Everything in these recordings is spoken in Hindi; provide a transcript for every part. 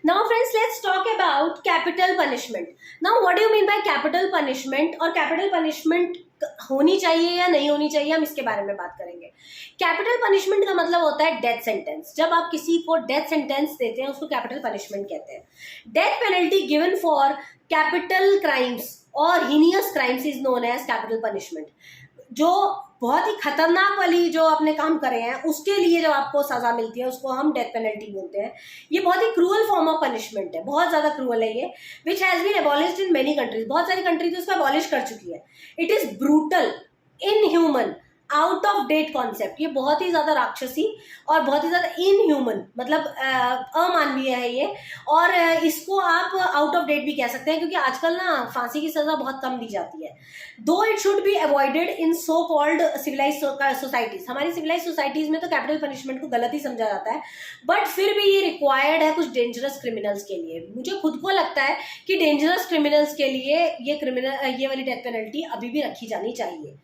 Now friends, let's talk about capital punishment. Now what do you mean by capital punishment और capital punishment होनी चाहिए या नहीं होनी चाहिए, हम इसके बारे में बात करेंगे. कैपिटल पनिशमेंट का मतलब होता है डेथ सेंटेंस. जब आप किसी को डेथ सेंटेंस देते हैं उसको कैपिटल पनिशमेंट कहते हैं. Death penalty given for capital crimes और heinous crimes is known as capital punishment. जो बहुत ही खतरनाक वाली जो आपने काम करे हैं उसके लिए जब आपको सजा मिलती है उसको हम डेथ पेनल्टी बोलते हैं. ये बहुत ही क्रूअल फॉर्म ऑफ पनिशमेंट है, बहुत ज्यादा क्रूअल है ये, which has been abolished in many countries. बहुत सारी कंट्रीज उसको अबॉलिश कर चुकी है. It is brutal, inhuman, out of date concept. ये बहुत ही ज्यादा राक्षसी और बहुत ही ज्यादा इनह्यूमन, मतलब अमानवीय है ये. और इसको आप आउट ऑफ डेट भी कह सकते हैं क्योंकि आजकल ना फांसी की सजा बहुत कम दी जाती है. Though it should be avoided in so called civilize societies. हमारी सिविलाइज सोसाइटीज में तो कैपिटल पनिशमेंट को गलत ही समझा जाता है, बट फिर भी ये रिक्वायर्ड है कुछ डेंजरस क्रिमिनल्स के लिए. मुझे खुद को लगता है कि डेंजरस क्रिमिनल्स के लिए ये वाली डेथ पेनल्टी अभी भी रखी जानी चाहिए.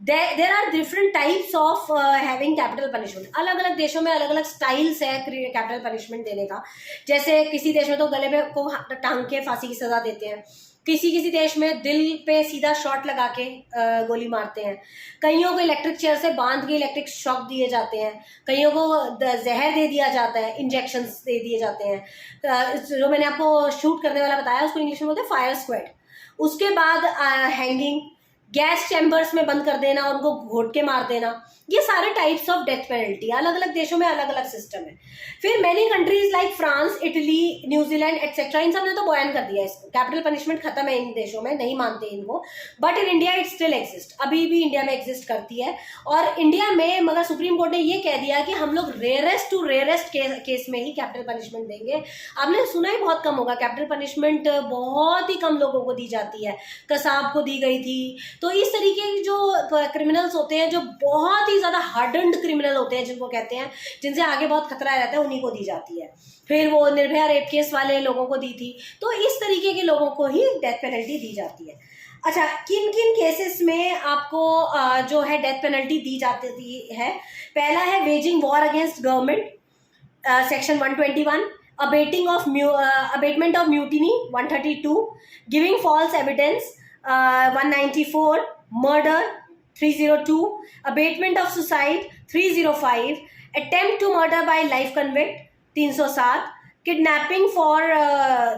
There are different types of having capital punishment. अलग अलग देशों में अलग अलग स्टाइल्स है कैपिटल पनिशमेंट देने का. जैसे किसी देश में तो गले पे को टांग के फांसी की सजा देते हैं, किसी देश में दिल पे सीधा शॉट लगा के गोली मारते हैं, कईयों को इलेक्ट्रिक चेयर से बांध के इलेक्ट्रिक शॉक दिए जाते हैं, कईयों को जहर दे दिया जाता है, इंजेक्शंस दे दिए जाते हैं. जो मैंने आपको शूट करने वाला बताया उसको इंग्लिश में बोलते हैं फायर स्क्वाड. उसके बाद हैंगिंग, गैस चैम्बर्स में बंद कर देना, उनको घोट के मार देना, ये सारे टाइप्स ऑफ डेथ पेनल्टी. अलग अलग देशों में अलग अलग सिस्टम है. फिर many countries like France, Italy, New Zealand etcetera, इन सब ने तो बैन कर दिया इसको. कैपिटल पनिशमेंट खत्म है इन देशों में, नहीं मानते इनको. But in India it still exist, अभी भी इंडिया में एग्जिस्ट करती है. और इंडिया में मगर सुप्रीम कोर्ट ने ये कह दिया कि हम लोग रेयरेस्ट टू रेयरेस्ट केस में ही कैपिटल पनिशमेंट देंगे. आपने सुना ही बहुत कम होगा, कैपिटल पनिशमेंट बहुत ही कम लोगों को दी जाती है. कसाब को दी गई थी. तो इस तरीके के जो क्रिमिनल्स होते हैं, जो बहुत ही ज्यादा हार्डन्ड क्रिमिनल होते हैं जिनको कहते हैं, जिनसे आगे बहुत खतरा रहता है, उन्हीं को दी जाती है. फिर वो निर्भया रेप केस वाले लोगों को दी थी. तो इस तरीके के लोगों को ही डेथ पेनल्टी दी जाती है. अच्छा, किन किन केसेस में आपको जो है डेथ पेनल्टी दी जाती है? पहला है waging war against government, section 121, abetment of mutiny 132, giving false evidence 194, murder 302, abatement of suicide 305, attempt to murder by life convict 307, kidnapping for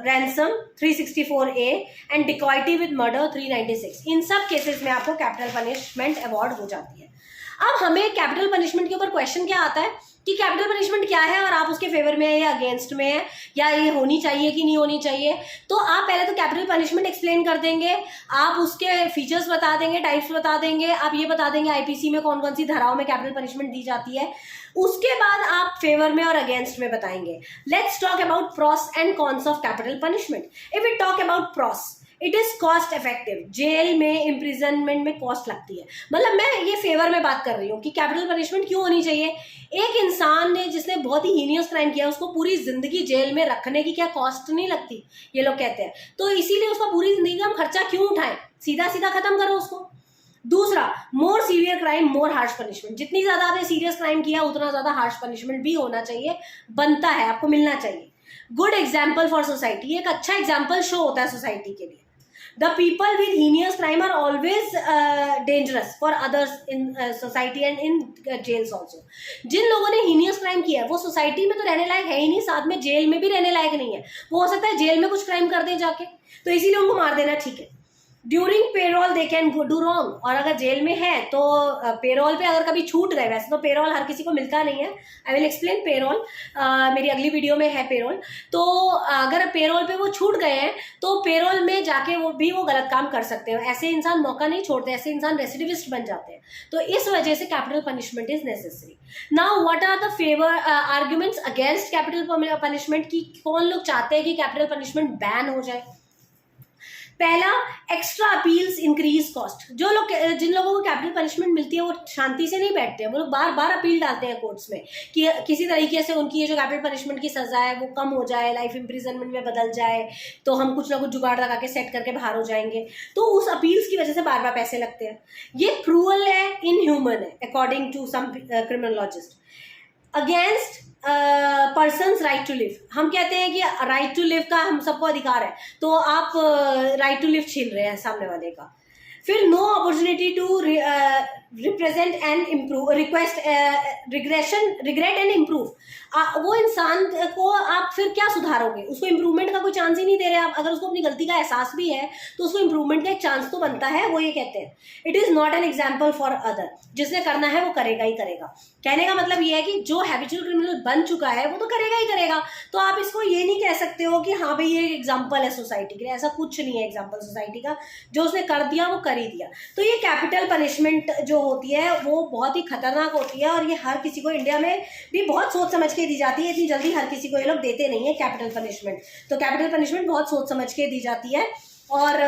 ransom 364A and dacoity with murder 396. इन सब केसेस में आपको कैपिटल पनिशमेंट अवॉर्ड हो जाती है. अब हमें कैपिटल पनिशमेंट के ऊपर क्वेश्चन क्या आता है कि कैपिटल पनिशमेंट क्या है और आप उसके फेवर में है या अगेंस्ट में है, या ये होनी चाहिए कि नहीं होनी चाहिए. तो आप पहले तो कैपिटल पनिशमेंट एक्सप्लेन कर देंगे, आप उसके फीचर्स बता देंगे, टाइप्स बता देंगे, आप ये बता देंगे आईपीसी में कौन कौन सी धाराओं में कैपिटल पनिशमेंट दी जाती है. उसके बाद आप फेवर में और अगेंस्ट में बताएंगे. Let's talk about pros and cons of capital punishment. If we talk about pros, it is cost effective. Jail में, इम्प्रिजनमेंट में कॉस्ट लगती है. मतलब मैं ये फेवर में बात कर रही हूँ कि कैपिटल पनिशमेंट क्यों होनी चाहिए. एक इंसान ने जिसने बहुत ही हीनियस क्राइम किया उसको पूरी जिंदगी जेल में रखने की क्या कॉस्ट नहीं लगती, ये लोग कहते हैं. तो इसीलिए उसका पूरी जिंदगी का हम खर्चा क्यों उठाएं, सीधा सीधा खत्म करो उसको. दूसरा, मोर सीवियर क्राइम मोर हार्श पनिशमेंट. जितनी ज्यादा आपने सीरियस क्राइम किया उतना ज्यादा हार्श पनिशमेंट भी होना चाहिए, बनता है, आपको मिलना चाहिए. गुड एग्जाम्पल फॉर सोसाइटी, एक अच्छा एग्जाम्पल शो होता है सोसाइटी के लिए. The people with heinous crime are always dangerous for others in society and in jails also. जिन लोगों ने heinous crime किया है वो सोसाइटी में तो रहने लायक है ही नहीं, साथ में जेल में भी रहने लायक नहीं है. वो हो सकता है जेल में कुछ क्राइम कर दे जाके, तो इसीलिए उनको मार देना ठीक है. During payroll they can do wrong. और अगर जेल में है तो पेरोल पे अगर कभी छूट गए, वैसे तो पेरोल हर किसी को मिलता नहीं है, आई विल एक्सप्लेन पेरोल, मेरी अगली वीडियो में है पेरोल. तो अगर पेरोल पे वो छूट गए हैं तो पेरोल में जाके वो गलत काम कर सकते हैं. ऐसे इंसान मौका नहीं छोड़ते, ऐसे इंसान रेसिडिविस्ट बन जाते हैं. तो इस वजह से capital punishment is necessary. Now what are the favour arguments against capital punishment की कौन लोग चाहते हैं कि कैपिटल पनिशमेंट बैन हो जाए? पहला, एक्स्ट्रा अपील्स इंक्रीज कॉस्ट. जिन लोगों को कैपिटल पनिशमेंट मिलती है वो शांति से नहीं बैठते हैं, वो लोग बार बार अपील डालते हैं कोर्ट्स में कि किसी तरीके से उनकी ये जो कैपिटल पनिशमेंट की सजा है वो कम हो जाए, लाइफ इम्प्रिजनमेंट में बदल जाए, तो हम कुछ ना कुछ जुगाड़ लगा के सेट करके बाहर हो जाएंगे. तो उस अपील्स की वजह से बार बार पैसे लगते हैं. ये क्रूअल है, इनह्यूमन है, according to some criminologist. Against person's right to live, हम कहते हैं कि राइट टू लिव का हम सबको अधिकार है, तो आप राइट टू लिव छीन रहे हैं सामने वाले का। फिर no opportunity to represent and improve, request regret and improve, वो इंसान को आप फिर क्या सुधारोगे, उसको इम्प्रूवमेंट का कोई चांस ही नहीं दे रहे आप। अगर उसको अपनी गलती का एहसास भी है तो उसको इम्प्रूवमेंट का एक चांस तो बनता है, वो ये कहते हैं it is not an example for other, जिसने करना है वो करेगा ही करेगा। कहने का मतलब ये है कि जो हैबिचुअल क्रिमिनल बन चुका है वो तो करेगा ही करेगा, तो आप इसको ये नहीं कह सकते हो कि हाँ भाई ये एग्जाम्पल है सोसाइटी के लिए, ऐसा कुछ नहीं है एग्जाम्पल सोसाइटी का, जो उसने कर दिया वो कर ही दिया। तो ये कैपिटल पनिशमेंट जो होती है वो बहुत ही खतरनाक होती है, और ये हर किसी को इंडिया में भी बहुत सोच समझ के दी जाती है, इतनी जल्दी हर किसी को ये लोग देते नहीं है कैपिटल पनिशमेंट। तो कैपिटल पनिशमेंट बहुत सोच समझ के दी जाती है, और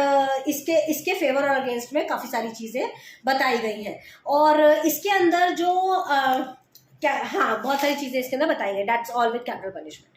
इसके फेवर और अगेंस्ट में काफ़ी सारी चीज़ें बताई गई हैं, और इसके अंदर जो हाँ बहुत सारी चीज़ें इसके अंदर बताई गई। That's all with capital punishment.